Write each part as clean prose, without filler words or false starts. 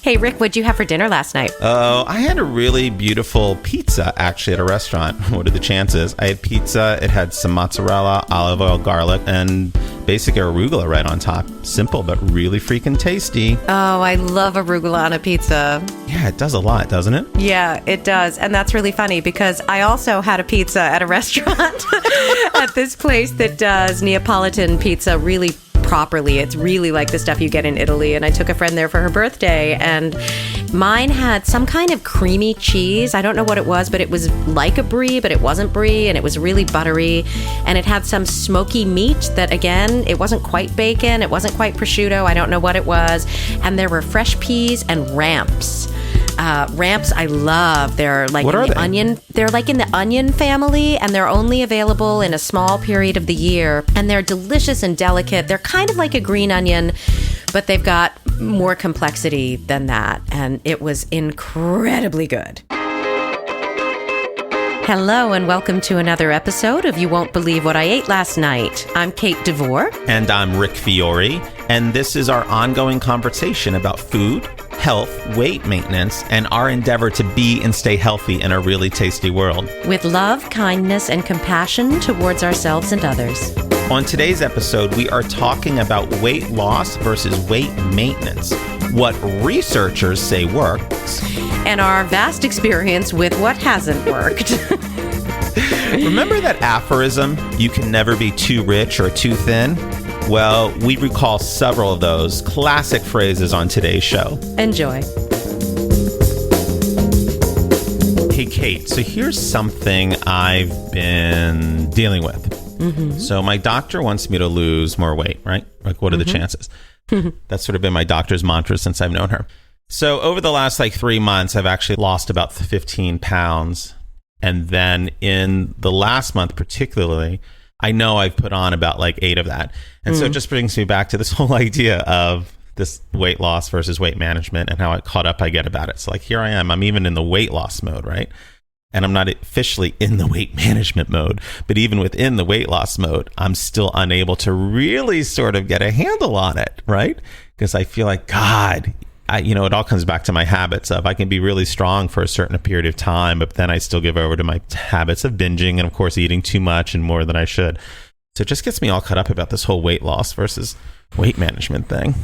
Hey, Rick, what'd you have for dinner last night? Oh, I had a really beautiful pizza, actually, at a restaurant. What are the chances? I had pizza. It had some mozzarella, olive oil, garlic, and basic arugula right on top. Simple, but really freaking tasty. Oh, I love arugula on a pizza. Yeah, it does a lot, doesn't it? Yeah, it does. And that's really funny because I also had a pizza at a restaurant at this place that does Neapolitan pizza really properly. It's really like the stuff you get in Italy. And I took a friend there for her birthday, and mine had some kind of creamy cheese. I don't know what it was, but it was like a brie, but it wasn't brie, and it was really buttery. And it had some smoky meat that, again, it wasn't quite bacon. It wasn't quite prosciutto. I don't know what it was. And there were fresh peas and ramps. Ramps I love. They're like what in are the they? onion. They're like in the onion family, and they're only available in a small period of the year. And they're delicious and delicate. They're kind of like a green onion, but they've got more complexity than that. And it was incredibly good. Hello and welcome to another episode of You Won't Believe What I Ate Last Night. I'm Kate DeVore. And I'm Rick Fiore, and this is our ongoing conversation about food, health, weight maintenance, and our endeavor to be and stay healthy in a really tasty world. With love, kindness, and compassion towards ourselves and others. On today's episode, we are talking about weight loss versus weight maintenance, what researchers say works, and our vast experience with what hasn't worked. Remember that aphorism, you can never be too rich or too thin? Well, we recall several of those classic phrases on today's show. Enjoy. Hey, Kate, so here's something I've been dealing with. Mm-hmm. So my doctor wants me to lose more weight, right? Like, what are the chances? That's sort of been my doctor's mantra since I've known her. So over the last 3 months, I've actually lost about 15 pounds. And then in the last month particularly, I know I've put on about 8 of that. And so it just brings me back to this whole idea of this weight loss versus weight management and how caught up I get about it. So here I am. I'm even in the weight loss mode, right? And I'm not officially in the weight management mode. But even within the weight loss mode, I'm still unable to really sort of get a handle on it, right? Because I feel like, God, it all comes back to my habits of I can be really strong for a certain period of time, but then I still give over to my habits of binging and, of course, eating too much and more than I should. So it just gets me all caught up about this whole weight loss versus weight management thing.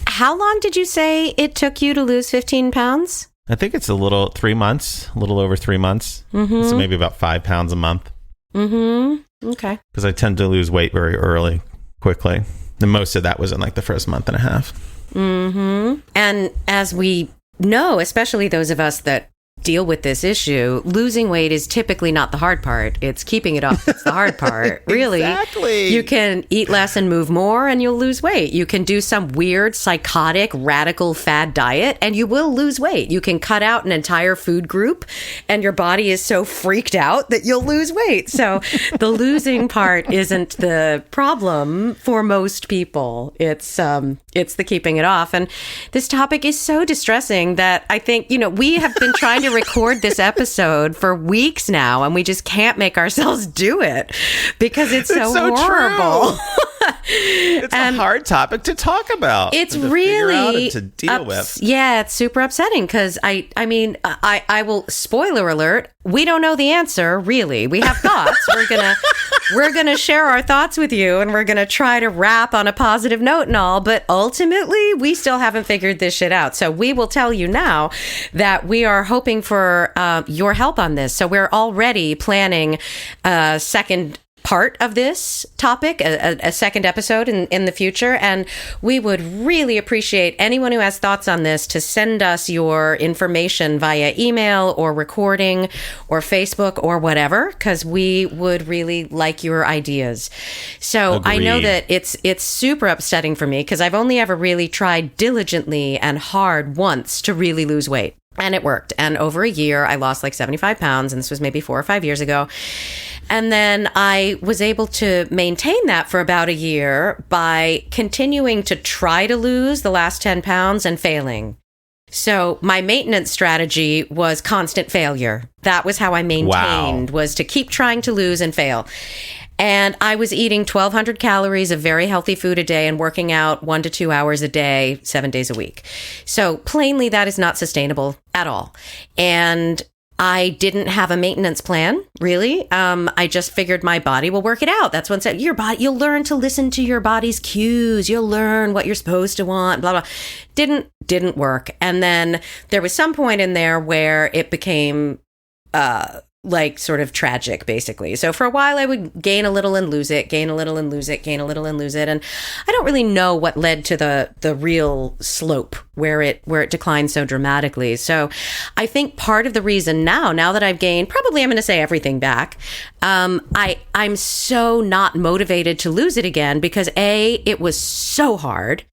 How long did you say it took you to lose 15 pounds? I think it's 3 months, a little over 3 months. Mm-hmm. So maybe about 5 pounds a month. Mm-hmm. Okay. Because I tend to lose weight very early, quickly. And most of that was in the first month and a half. Mm-hmm. And as we know, especially those of us that deal with this issue, losing weight is typically not the hard part. It's keeping it off that's the hard part. Really. Exactly. You can eat less and move more and you'll lose weight. You can do some weird, psychotic, radical fad diet and you will lose weight. You can cut out an entire food group and your body is so freaked out that you'll lose weight. So the losing part isn't the problem for most people. It's the keeping it off. And this topic is so distressing that I think, we have been trying to record this episode for weeks now, and we just can't make ourselves do it because it's so horrible. It's a hard topic to talk about. It's to really to deal with. Yeah, it's super upsetting because I will, spoiler alert, we don't know the answer, really. We have thoughts. We're gonna share our thoughts with you, and we're gonna try to wrap on a positive note and all, but ultimately we still haven't figured this shit out. So we will tell you now that we are hoping for your help on this. So we're already planning a second part of this topic, a second episode in the future. And we would really appreciate anyone who has thoughts on this to send us your information via email or recording or Facebook or whatever, because we would really like your ideas. So Agreed. I know that it's super upsetting for me because I've only ever really tried diligently and hard once to really lose weight. And it worked. And over a year, I lost 75 pounds. And this was maybe 4 or 5 years ago. And then I was able to maintain that for about a year by continuing to try to lose the last 10 pounds and failing. So my maintenance strategy was constant failure. That was how I maintained, was to keep trying to lose and fail. And I was eating 1,200 calories of very healthy food a day and working out 1 to 2 hours a day, 7 days a week. So plainly, that is not sustainable at all. And I didn't have a maintenance plan, really. I just figured my body will work it out. That's what said, your body, you'll learn to listen to your body's cues. You'll learn what you're supposed to want, blah, blah. Didn't work. And then there was some point in there where it became, like sort of tragic, basically. So for a while I would gain a little and lose it, gain a little and lose it, gain a little and lose it. And I don't really know what led to the real slope where it declined so dramatically. So I think part of the reason now that I've gained, probably I'm going to say everything back, I'm so not motivated to lose it again because A, it was so hard,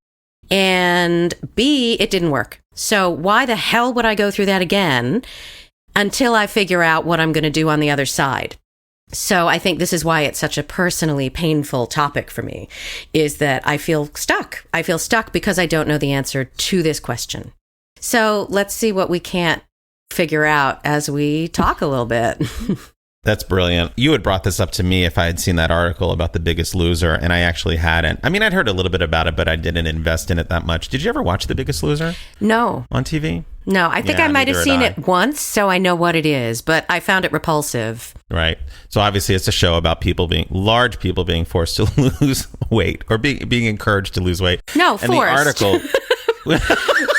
and B, it didn't work. So why the hell would I go through that again until I figure out what I'm going to do on the other side? So I think this is why it's such a personally painful topic for me, is that I feel stuck. I feel stuck because I don't know the answer to this question. So let's see what we can't figure out as we talk a little bit. That's brilliant. You had brought this up to me if I had seen that article about The Biggest Loser, and I actually hadn't. I mean, I'd heard a little bit about it, but I didn't invest in it that much. Did you ever watch The Biggest Loser? No. On TV? No, I think I might have seen it once, so I know what it is, but I found it repulsive. Right. So obviously it's a show about large people being forced to lose weight or being encouraged to lose weight. No, and forced. The article...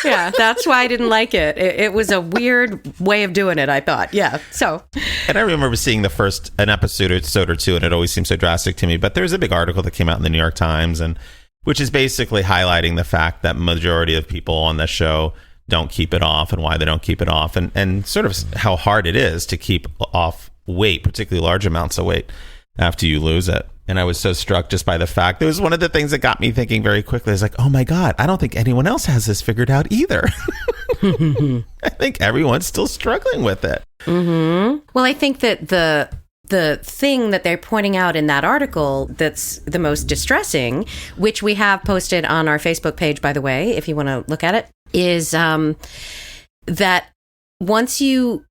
Yeah, that's why I didn't like it. It was a weird way of doing it, I thought. Yeah, so. And I remember seeing an episode or two, and it always seemed so drastic to me. But there was a big article that came out in the New York Times, and which is basically highlighting the fact that majority of people on the show don't keep it off and why they don't keep it off, and sort of how hard it is to keep off weight, particularly large amounts of weight, after you lose it. And I was so struck just by the fact, it was one of the things that got me thinking very quickly. I was like, oh my God, I don't think anyone else has this figured out either. I think everyone's still struggling with it. Mm-hmm. Well, I think that the thing that they're pointing out in that article that's the most distressing, which we have posted on our Facebook page, by the way, if you want to look at it, is that once you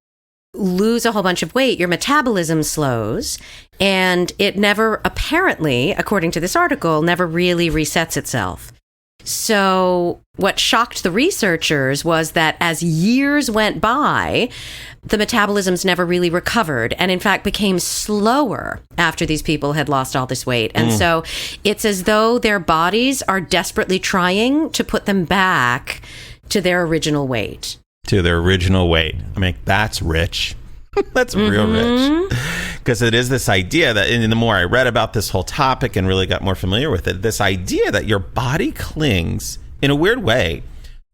lose a whole bunch of weight, your metabolism slows, and it never, apparently, according to this article, never really resets itself. So what shocked the researchers was that as years went by, the metabolisms never really recovered, and in fact became slower after these people had lost all this weight. And so it's as though their bodies are desperately trying to put them back to their original weight. To their original weight. I mean, that's rich. That's real rich. Because it is this idea that, and the more I read about this whole topic and really got more familiar with it, this idea that your body clings in a weird way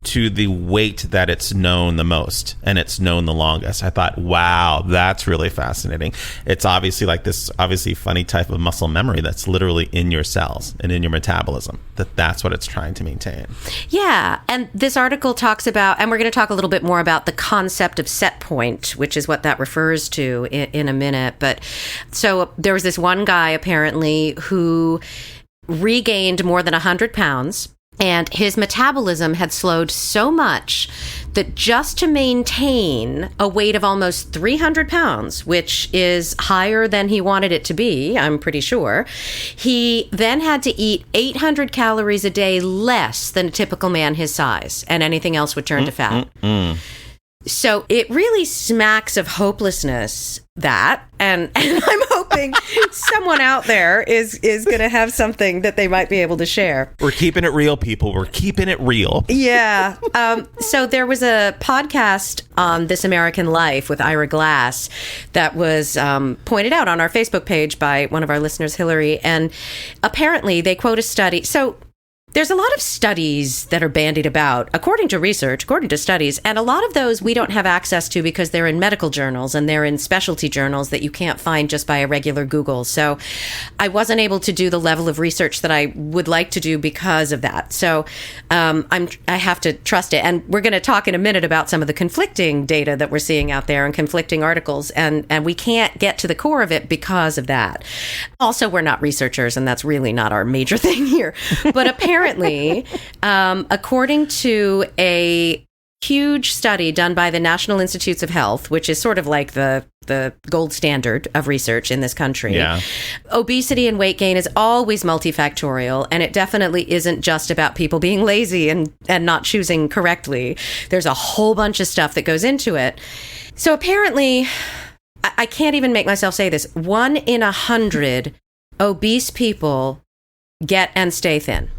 to the weight that it's known the most and it's known the longest. I thought, wow, that's really fascinating. It's obviously like this obviously funny type of muscle memory that's literally in your cells and in your metabolism, that's what it's trying to maintain. Yeah. And this article talks about, and we're going to talk a little bit more about the concept of set point, which is what that refers to in a minute. But so there was this one guy apparently who regained more than 100 pounds. And his metabolism had slowed so much that just to maintain a weight of almost 300 pounds, which is higher than he wanted it to be, I'm pretty sure, he then had to eat 800 calories a day less than a typical man his size, and anything else would turn to fat. So it really smacks of hopelessness, that, and I'm hoping someone out there is going to have something that they might be able to share. We're keeping it real, people. We're keeping it real. Yeah. So there was a podcast on This American Life with Ira Glass that was pointed out on our Facebook page by one of our listeners, Hillary, and apparently they quote a study. So there's a lot of studies that are bandied about, according to research, according to studies, and a lot of those we don't have access to because they're in medical journals and they're in specialty journals that you can't find just by a regular Google. So I wasn't able to do the level of research that I would like to do because of that. So I have to trust it. And we're going to talk in a minute about some of the conflicting data that we're seeing out there and conflicting articles, and we can't get to the core of it because of that. Also, we're not researchers, and that's really not our major thing here. But apparently, according to a huge study done by the National Institutes of Health, which is sort of like the the gold standard of research in this country. Yeah. Obesity and weight gain is always multifactorial, and it definitely isn't just about people being lazy and not choosing correctly. There's a whole bunch of stuff that goes into it. So apparently, I can't even make myself say this, 1 in 100 obese people get and stay thin.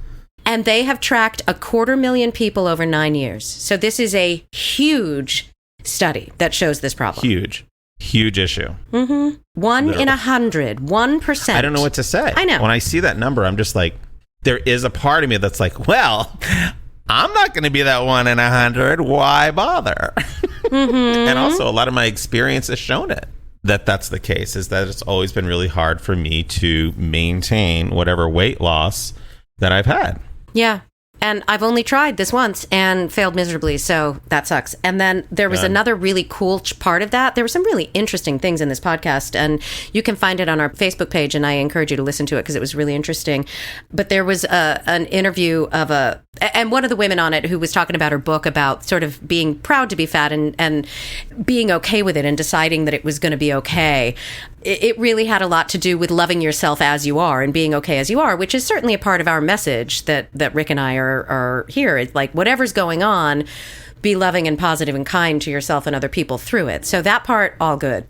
And they have tracked 250,000 people over 9 years. So this is a huge study that shows this problem. Huge issue. Mm-hmm. 1 in 100, 1%. I don't know what to say. I know. When I see that number, I'm just like, there is a part of me that's like, well, I'm not going to be that 1 in 100. Why bother? Mm-hmm. And also, a lot of my experience has shown it. That's the case, is that it's always been really hard for me to maintain whatever weight loss that I've had. Yeah. And I've only tried this once and failed miserably, so that sucks. And then there was another really cool part of that. There were some really interesting things in this podcast, and you can find it on our Facebook page, and I encourage you to listen to it because it was really interesting. But there was an interview of and one of the women on it who was talking about her book about sort of being proud to be fat and being okay with it and deciding that it was going to be okay. It really had a lot to do with loving yourself as you are and being okay as you are, which is certainly a part of our message that Rick and I are here. It's like, whatever's going on, be loving and positive and kind to yourself and other people through it. So that part, all good.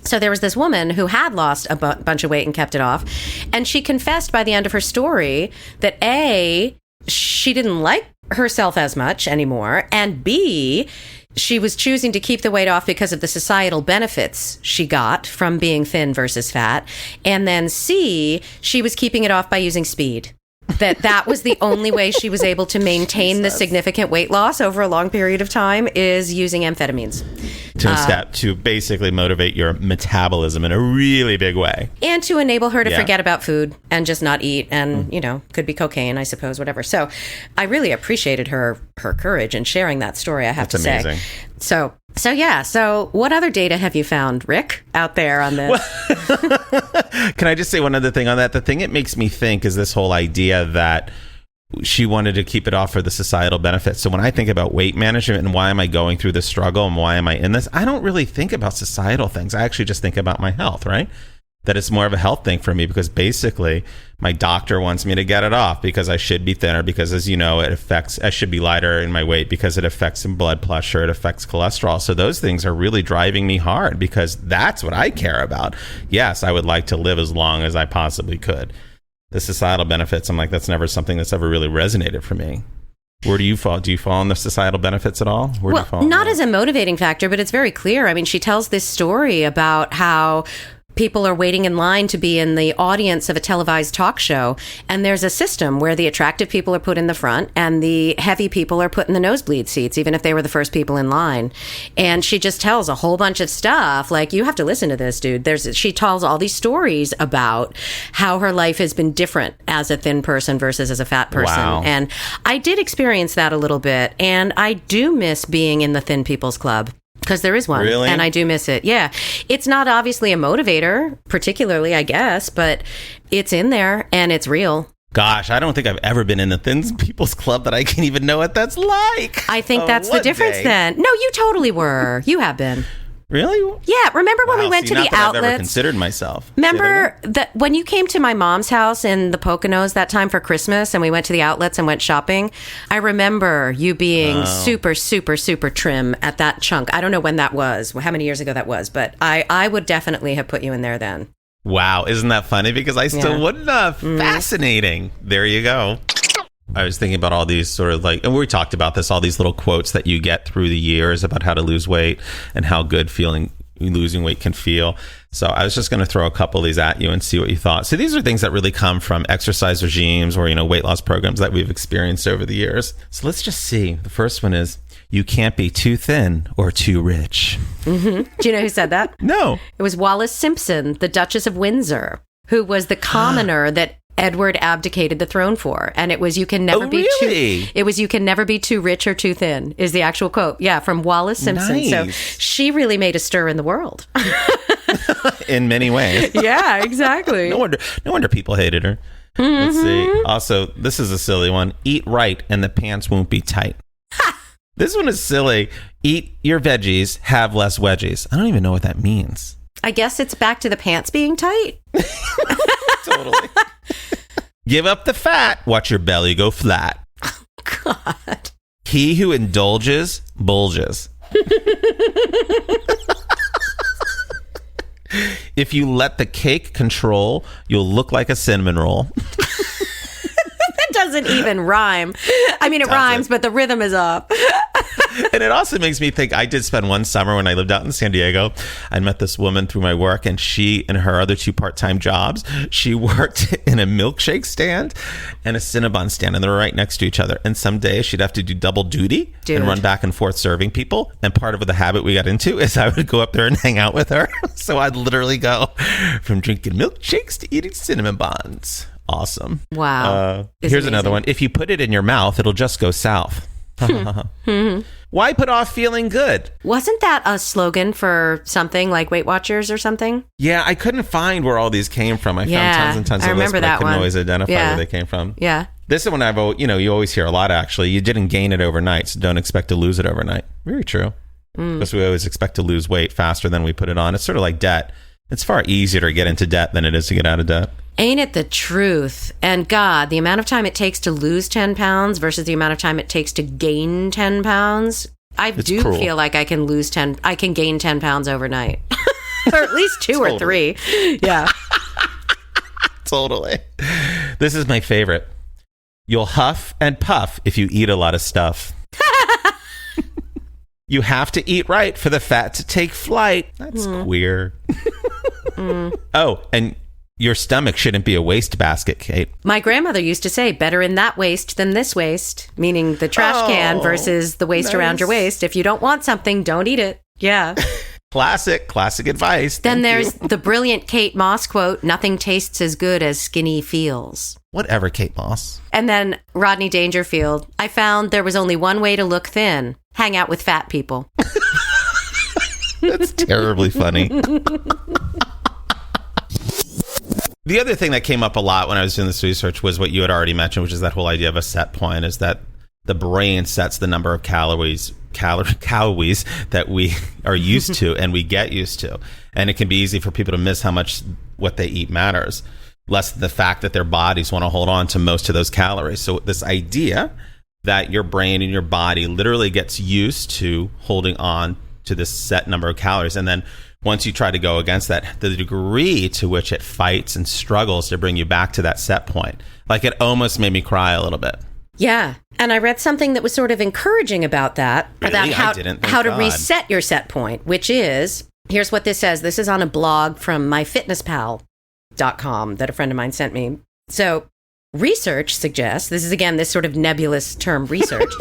So there was this woman who had lost a bunch of weight and kept it off. And she confessed by the end of her story that A, she didn't like herself as much anymore, and B, she was choosing to keep the weight off because of the societal benefits she got from being thin versus fat. And then C, she was keeping it off by using speed. That was the only way she was able to maintain the significant weight loss over a long period of time, is using amphetamines. To basically motivate your metabolism in a really big way. And to enable her to forget about food and just not eat. And, could be cocaine, I suppose, whatever. So I really appreciated her courage in sharing that story, I have to say. That's amazing. So what other data have you found, Rick, out there on this? Can I just say one other thing on that? The thing it makes me think is this whole idea that she wanted to keep it off for the societal benefits. So when I think about weight management and why am I going through this struggle and why am I in this, I don't really think about societal things. I actually just think about my health, right? That it's more of a health thing for me, because basically my doctor wants me to get it off because I should be thinner, because, as you know, I should be lighter in my weight because it affects blood pressure, it affects cholesterol. So those things are really driving me hard because that's what I care about. Yes, I would like to live as long as I possibly could. The societal benefits, I'm like, that's never something that's ever really resonated for me. Where do you fall? Do you fall on the societal benefits at all? Where do you fall not as a motivating factor, but it's very clear. I mean, she tells this story about how people are waiting in line to be in the audience of a televised talk show. And there's a system where the attractive people are put in the front and the heavy people are put in the nosebleed seats, even if they were the first people in line. And she just tells a whole bunch of stuff. Like, you have to listen to this, dude. She tells all these stories about how her life has been different as a thin person versus as a fat person. Wow. And I did experience that a little bit. And I do miss being in the Thin People's Club. Because there is one. Really? And I do miss it. Yeah. It's not obviously a motivator, particularly, I guess, but it's in there and it's real. Gosh, I don't think I've ever been in the Thin People's Club that I can even know what that's like. I think that's the difference then. No, you totally were. You have been. Really? Yeah. Remember when we went to the outlets? I've ever considered myself. Remember that when you came to my mom's house in the Poconos that time for Christmas and we went to the outlets and went shopping? I remember you being super, super, super trim at that chunk. I don't know when that was, how many years ago that was, but I would definitely have put you in there then. Wow. Isn't that funny? Because I still wouldn't have. Fascinating. There you go. I was thinking about all these sort of and we talked about this, all these little quotes that you get through the years about how to lose weight and how good losing weight can feel. So I was just going to throw a couple of these at you and see what you thought. So these are things that really come from exercise regimes or, weight loss programs that we've experienced over the years. So let's just see. The first one is, you can't be too thin or too rich. Mm-hmm. Do you know who said that? No. It was Wallis Simpson, the Duchess of Windsor, who was the commoner that Edward abdicated the throne for. And it was, you can never be too rich or too thin, is the actual quote. Yeah, from Wallis Simpson. Nice. So she really made a stir in the world. In many ways. Yeah, exactly. No wonder people hated her. Mm-hmm. Let's see. Also, this is a silly one. Eat right and the pants won't be tight. This one is silly. Eat your veggies, have less wedgies. I don't even know what that means. I guess it's back to the pants being tight. Totally. Give up the fat, watch your belly go flat. Oh, God. He who indulges, bulges. If you let the cake control, you'll look like a cinnamon roll. That doesn't even rhyme. I mean, it rhymes, but the rhythm is up. And it also makes me think, I did spend one summer when I lived out in San Diego. I met this woman through my work, and she and her other 2 part-time jobs, she worked in a milkshake stand and a Cinnabon stand, and they were right next to each other. And some days she'd have to do double duty and run back and forth serving people. And part of the habit we got into is I would go up there and hang out with her. So I'd literally go from drinking milkshakes to eating cinnamon buns. Awesome. Wow. Here's another one. If you put it in your mouth, it'll just go south. Why put off feeling good? Wasn't that a slogan for something like Weight Watchers or something? Yeah, I couldn't find where all these came from. I found tons and tons of lists, but I couldn't always identify where they came from. Yeah. This is one you always hear a lot, actually. You didn't gain it overnight, so don't expect to lose it overnight. Very true. Because we always expect to lose weight faster than we put it on. It's sort of like debt. It's far easier to get into debt than it is to get out of debt. Ain't it the truth? And God, the amount of time it takes to lose 10 pounds versus the amount of time it takes to gain 10 pounds. It's cruel. Feel like I can gain 10 pounds overnight. Or at least 2 or 3. Yeah. Totally. This is my favorite. You'll huff and puff if you eat a lot of stuff. You have to eat right for the fat to take flight. That's queer. Oh, and your stomach shouldn't be a waste basket, Kate. My grandmother used to say, better in that waist than this waist, meaning the trash can versus the waist around your waist. If you don't want something, don't eat it. Yeah. Classic advice. Then there's the brilliant Kate Moss quote, nothing tastes as good as skinny feels. Whatever, Kate Moss. And then Rodney Dangerfield, I found there was only one way to look thin. Hang out with fat people. That's terribly funny. The other thing that came up a lot when I was doing this research was what you had already mentioned, which is that whole idea of a set point, is that the brain sets the number of calories that we are used to and we get used to. And it can be easy for people to miss how much what they eat matters, less than the fact that their bodies want to hold on to most of those calories. So this idea that your brain and your body literally gets used to holding on to this set number of calories, and then once you try to go against that, the degree to which it fights and struggles to bring you back to that set point, like it almost made me cry a little bit. Yeah. And I read something that was sort of encouraging about that, really? about how to reset your set point, which is, here's what this says. This is on a blog from myfitnesspal.com that a friend of mine sent me. So research suggests, this is again, this sort of nebulous term research,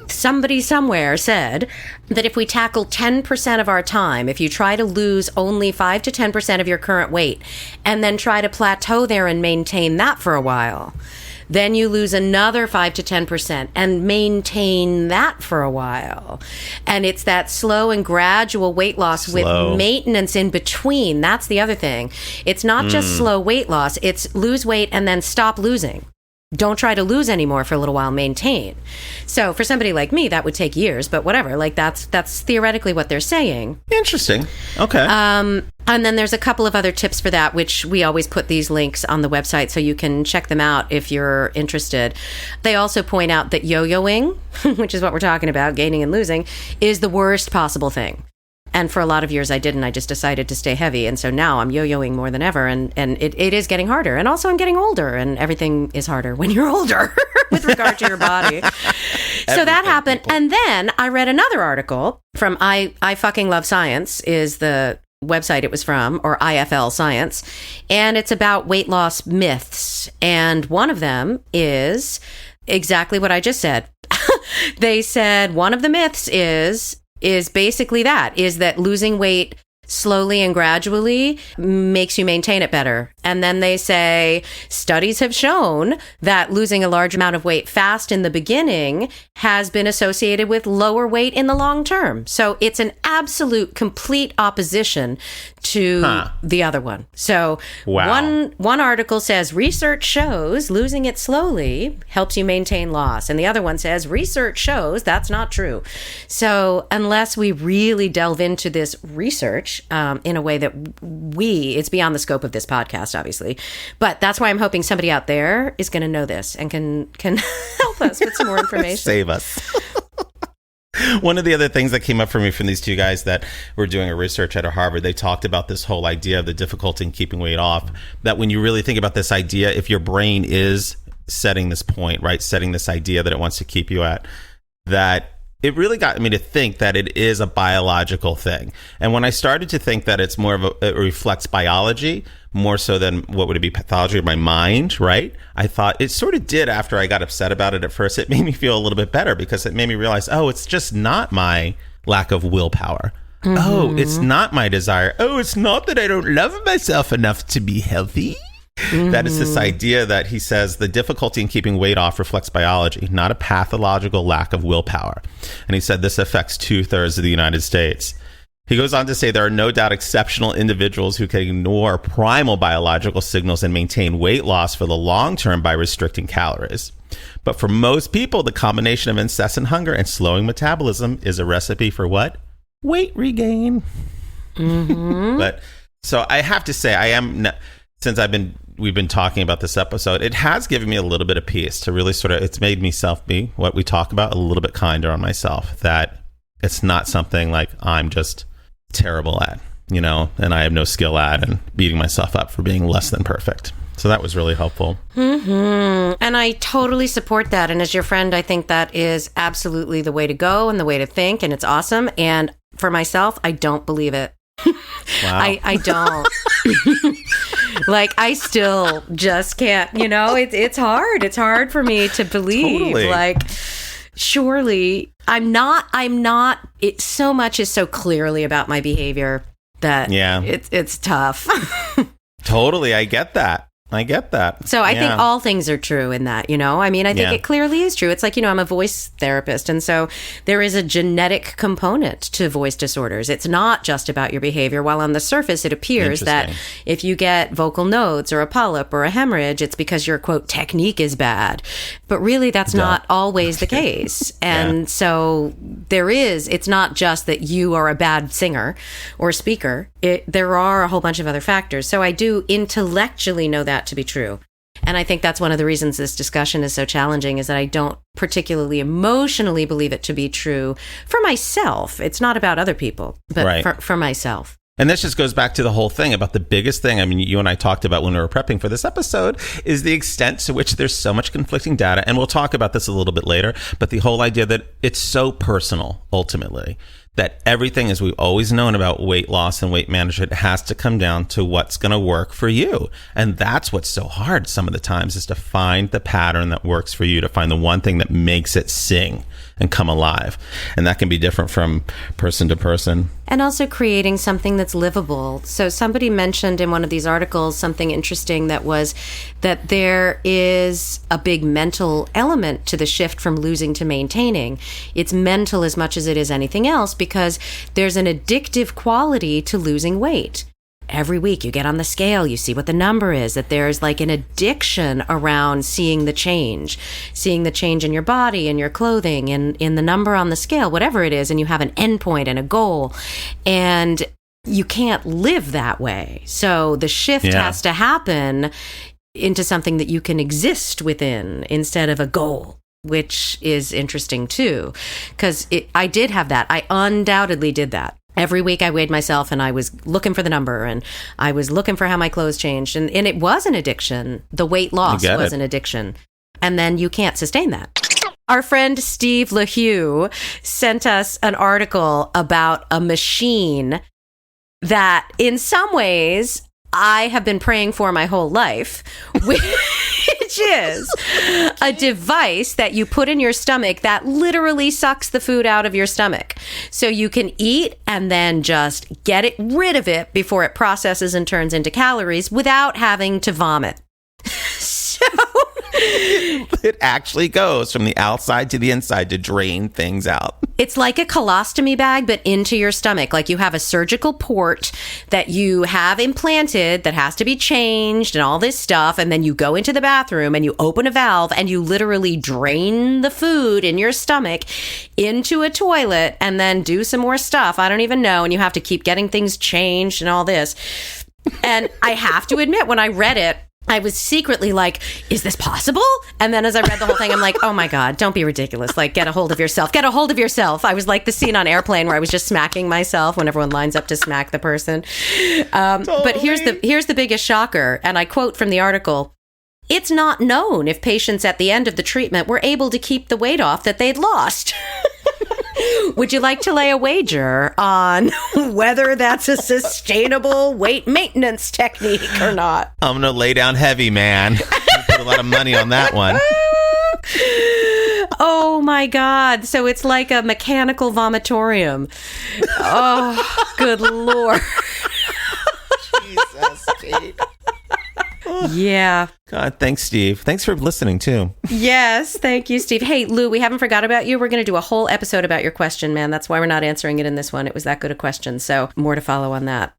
somebody somewhere said that if we tackle 10% of our time, if you try to lose only 5 to 10% of your current weight and then try to plateau there and maintain that for a while, then you lose another 5 to 10% and maintain that for a while. And it's that slow and gradual weight loss with maintenance in between. That's the other thing. It's not just slow weight loss. It's lose weight and then stop losing. Don't try to lose anymore for a little while, maintain. So for somebody like me, that would take years, but whatever. Like that's theoretically what they're saying. Interesting. Okay. And then there's a couple of other tips for that, which we always put these links on the website so you can check them out if you're interested. They also point out that yo-yoing, which is what we're talking about, gaining and losing, is the worst possible thing. And for a lot of years I didn't. I just decided to stay heavy. And so now I'm yo-yoing more than ever. And it is getting harder. And also I'm getting older. And everything is harder when you're older with regard to your body. So that happened. People. And then I read another article from I Fucking Love Science is the website it was from, or IFL Science. And it's about weight loss myths. And one of them is exactly what I just said. They said one of the myths is basically that losing weight slowly and gradually makes you maintain it better. And then they say studies have shown that losing a large amount of weight fast in the beginning has been associated with lower weight in the long term. So it's an absolute complete opposition to the other one. So one article says research shows losing it slowly helps you maintain loss. And the other one says research shows that's not true. So unless we really delve into this research in a way that it's beyond the scope of this podcast, obviously. But that's why I'm hoping somebody out there is going to know this and can help us with some more information. Save us. One of the other things that came up for me from these two guys that were doing a research at Harvard, they talked about this whole idea of the difficulty in keeping weight off. That when you really think about this idea, if your brain is setting this point, right, setting this idea that it wants to keep you at, that it really got me to think that it is a biological thing. And when I started to think that it's more of it reflects biology, more so than what would it be, pathology of my mind, right? I thought it sort of did after I got upset about it at first. It made me feel a little bit better because it made me realize, oh, it's just not my lack of willpower. Mm-hmm. Oh, it's not my desire. Oh, it's not that I don't love myself enough to be healthy. Mm-hmm. That is this idea that he says the difficulty in keeping weight off reflects biology, not a pathological lack of willpower. And he said this affects 2/3 of the United States. He goes on to say there are no doubt exceptional individuals who can ignore primal biological signals and maintain weight loss for the long term by restricting calories. But for most people, the combination of incessant hunger and slowing metabolism is a recipe for what? Weight regain. Mm-hmm. But so I have to say, since we've been talking about this episode, it has given me a little bit of peace to really it's made me be what we talk about, a little bit kinder on myself, that it's not something like I'm just terrible at, and I have no skill at, and beating myself up for being less than perfect. So that was really helpful. Mm-hmm. And I totally support that. And as your friend, I think that is absolutely the way to go and the way to think. And it's awesome. And for myself, I don't believe it. Wow. I don't. Like, I still just can't, it's hard. It's hard for me to believe. Totally. Like, surely I'm not, it so much is so clearly about my behavior that it's tough. Totally. I get that. So I think all things are true in that, I mean, I think it clearly is true. It's like, I'm a voice therapist. And so there is a genetic component to voice disorders. It's not just about your behavior. While on the surface, it appears that if you get vocal nodes or a polyp or a hemorrhage, it's because your, quote, technique is bad. But really, that's not always the case. And so it's not just that you are a bad singer or speaker. There are a whole bunch of other factors. So I do intellectually know that to be true. And I think that's one of the reasons this discussion is so challenging, is that I don't particularly emotionally believe it to be true for myself. It's not about other people, but for myself. And this just goes back to the whole thing about the biggest thing. I mean, you and I talked about when we were prepping for this episode is the extent to which there's so much conflicting data. And we'll talk about this a little bit later. But the whole idea that it's so personal, ultimately, that everything, as we've always known about weight loss and weight management, has to come down to what's going to work for you. And that's what's so hard some of the times, is to find the pattern that works for you, to find the one thing that makes it sing and come alive. And that can be different from person to person. And also creating something that's livable. So somebody mentioned in one of these articles something interesting, that was that there is a big mental element to the shift from losing to maintaining. It's mental as much as it is anything else, because there's an addictive quality to losing weight. Every week you get on the scale, you see what the number is, that there's like an addiction around seeing the change in your body and your clothing and in the number on the scale, whatever it is. And you have an endpoint and a goal, and you can't live that way. So the shift has to happen into something that you can exist within instead of a goal, which is interesting too, because I did have that. I undoubtedly did that. Every week I weighed myself and I was looking for the number, and I was looking for how my clothes changed. And it was an addiction. The weight loss was an addiction. And then you can't sustain that. Our friend Steve LaHue sent us an article about a machine that in some ways I have been praying for my whole life, which is a device that you put in your stomach that literally sucks the food out of your stomach. So you can eat and then just get rid of it before it processes and turns into calories without having to vomit. So it actually goes from the outside to the inside to drain things out. It's like a colostomy bag, but into your stomach. Like you have a surgical port that you have implanted that has to be changed and all this stuff. And then you go into the bathroom and you open a valve and you literally drain the food in your stomach into a toilet and then do some more stuff. I don't even know. And you have to keep getting things changed and all this. And I have to admit, when I read it, I was secretly like, is this possible? And then as I read the whole thing, I'm like, oh my God, don't be ridiculous. Like, get a hold of yourself. Get a hold of yourself. I was like the scene on Airplane where I was just smacking myself when everyone lines up to smack the person. Totally. But here's the biggest shocker. And I quote from the article. It's not known if patients at the end of the treatment were able to keep the weight off that they'd lost. Would you like to lay a wager on whether that's a sustainable weight maintenance technique or not? I'm going to lay down heavy, man. Put a lot of money on that one. Oh my God. So it's like a mechanical vomitorium. Oh, good Lord. Jesus, Kate. Yeah. God, thanks, Steve. Thanks for listening, too. Yes, thank you, Steve. Hey, Lou, we haven't forgot about you. We're going to do a whole episode about your question, man. That's why we're not answering it in this one. It was that good a question. So more to follow on that.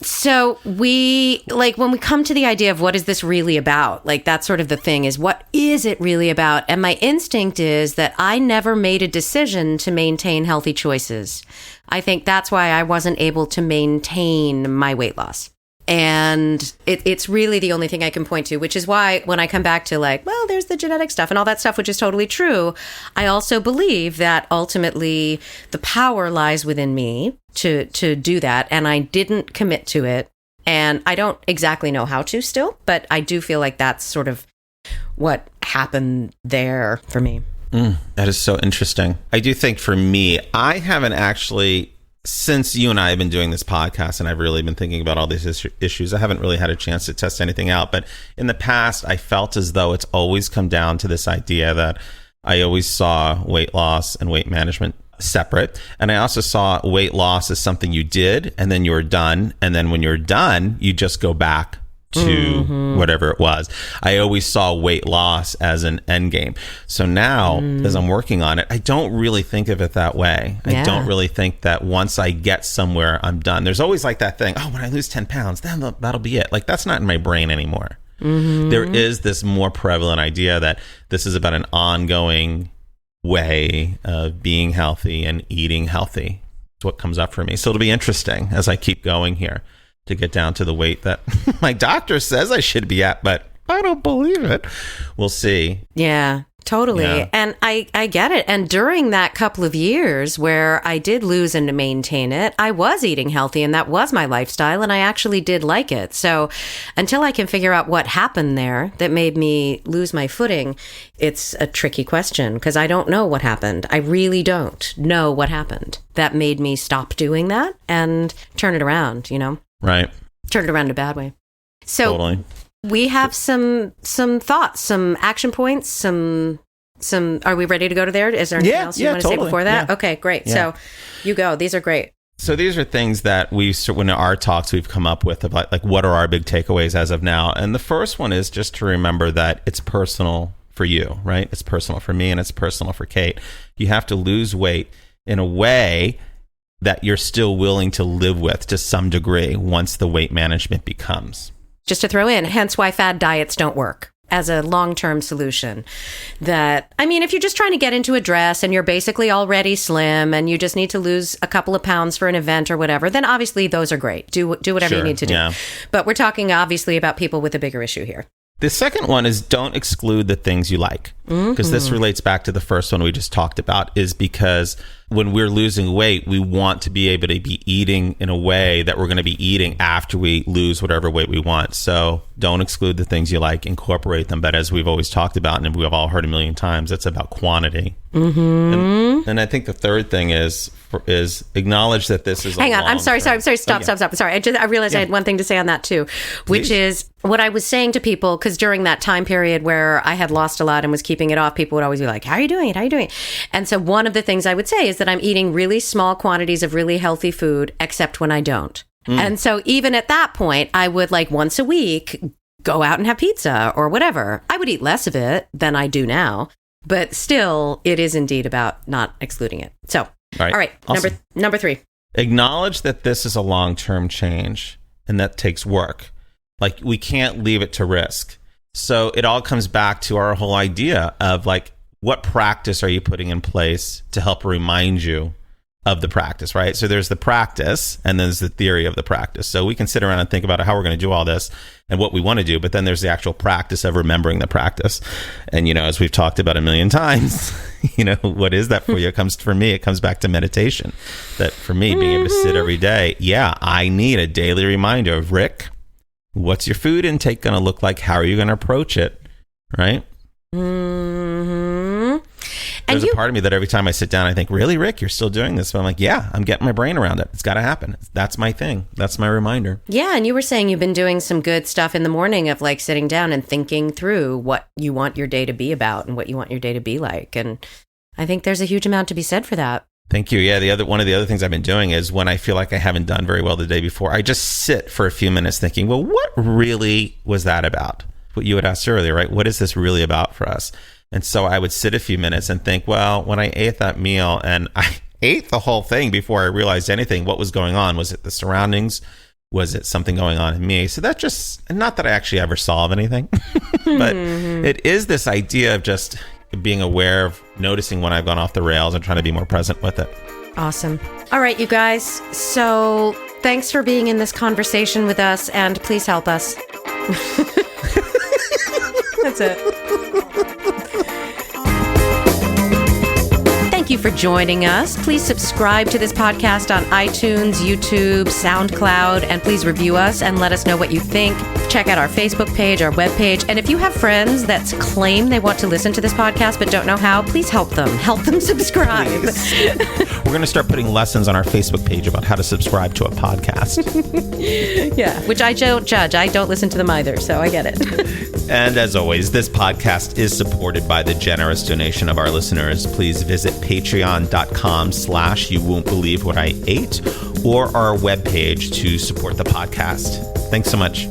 So when we come to the idea of what is this really about, like that's sort of the thing is, what is it really about? And my instinct is that I never made a decision to maintain healthy choices. I think that's why I wasn't able to maintain my weight loss. And it's really the only thing I can point to, which is why when I come back to like, well, there's the genetic stuff and all that stuff, which is totally true. I also believe that ultimately the power lies within me to do that. And I didn't commit to it. And I don't exactly know how to still, but I do feel like that's sort of what happened there for me. That is so interesting. I do think for me, I haven't actually... Since you and I have been doing this podcast and I've really been thinking about all these issues, I haven't really had a chance to test anything out. But in the past, I felt as though it's always come down to this idea that I always saw weight loss and weight management separate. And I also saw weight loss as something you did and then you were done. And then when you're done, you just go back to whatever it was. I always saw weight loss as an end game. So now, as I'm working on it, I don't really think of it that way. Yeah. I don't really think that once I get somewhere, I'm done. There's always like that thing, oh, when I lose 10 pounds, then that'll be it. Like, that's not in my brain anymore. There is this more prevalent idea that this is about an ongoing way of being healthy and eating healthy. It's what comes up for me. So it'll be interesting as I keep going here to get down to the weight that my doctor says I should be at, but I don't believe it. We'll see. Yeah, totally. Yeah. And I get it. And during that couple of years where I did lose and to maintain it, I was eating healthy and that was my lifestyle and I actually did like it. So until I can figure out what happened there that made me lose my footing, it's a tricky question because I don't know what happened. I really don't know what happened that made me stop doing that and turn it around, you know? Right. Turn it around in a bad way. So Totally. we have some thoughts, some action points, some. Are we ready to go to there? Is there anything else you want to say before that? Yeah. Okay, great. Yeah. So you go. These are great. So these are things that when in our talks we've come up with about like what are our big takeaways as of now. And the first one is just to remember that it's personal for you, right? It's personal for me and it's personal for Kate. You have to lose weight in a way that you're still willing to live with to some degree once the weight management becomes. Just to throw in, hence why fad diets don't work as a long-term solution. That, I mean, if you're just trying to get into a dress and you're basically already slim and you just need to lose a couple of pounds for an event or whatever, then obviously those are great. Do whatever you need to do. Yeah. But we're talking obviously about people with a bigger issue here. The second one is don't exclude the things you like, because this relates back to the first one we just talked about, is because when we're losing weight, we want to be able to be eating in a way that we're going to be eating after we lose whatever weight we want. So don't exclude the things you like, incorporate them. But as we've always talked about, and we've all heard a million times, it's about quantity And I think the third thing is acknowledge that this is. Hang on, I'm sorry. Stop. Sorry, I realized I had one thing to say on that too, which is what I was saying to people, because during that time period where I had lost a lot and was keeping it off, people would always be like, "How are you doing it? How are you doing it?" And so one of the things I would say is that I'm eating really small quantities of really healthy food, except when I don't. And so even at that point, I would like once a week go out and have pizza or whatever. I would eat less of it than I do now. But still, it is indeed about not excluding it. So, all right. Awesome. Number 3. Acknowledge that this is a long-term change and that takes work. Like, we can't leave it to risk. So it all comes back to our whole idea of like, what practice are you putting in place to help remind you of the practice, right? So there's the practice and then there's the theory of the practice. So we can sit around and think about how we're going to do all this and what we want to do, but then there's the actual practice of remembering the practice. And, as we've talked about a million times, what is that for you? For me, it comes back to meditation. That for me, being able to sit every day, I need a daily reminder of, Rick, what's your food intake going to look like? How are you going to approach it? Right? There's a part of me that every time I sit down, I think, really, Rick, you're still doing this? But I'm like, I'm getting my brain around it. It's got to happen. That's my thing. That's my reminder. Yeah. And you were saying you've been doing some good stuff in the morning of like sitting down and thinking through what you want your day to be about and what you want your day to be like. And I think there's a huge amount to be said for that. Thank you. Yeah. One of the other things I've been doing is when I feel like I haven't done very well the day before, I just sit for a few minutes thinking, well, what really was that about? What you had asked earlier, right? What is this really about for us? And so I would sit a few minutes and think, well, when I ate that meal and I ate the whole thing before I realized anything, what was going on? Was it the surroundings? Was it something going on in me? So that just, not that I actually ever solve anything, but it is this idea of just being aware of noticing when I've gone off the rails and trying to be more present with it. Awesome. All right, you guys. So thanks for being in this conversation with us, and please help us. That's it. Thank you for joining us. Please subscribe to this podcast on iTunes, YouTube, SoundCloud, and please review us and let us know what you think. Check out our Facebook page, our webpage. And if you have friends that claim they want to listen to this podcast but don't know how, please help them. Help them subscribe. We're going to start putting lessons on our Facebook page about how to subscribe to a podcast. Yeah, which I don't judge. I don't listen to them either, so I get it. And as always, this podcast is supported by the generous donation of our listeners. Please visit patreon.com/you won't believe what I ate or our webpage to support the podcast. Thanks so much.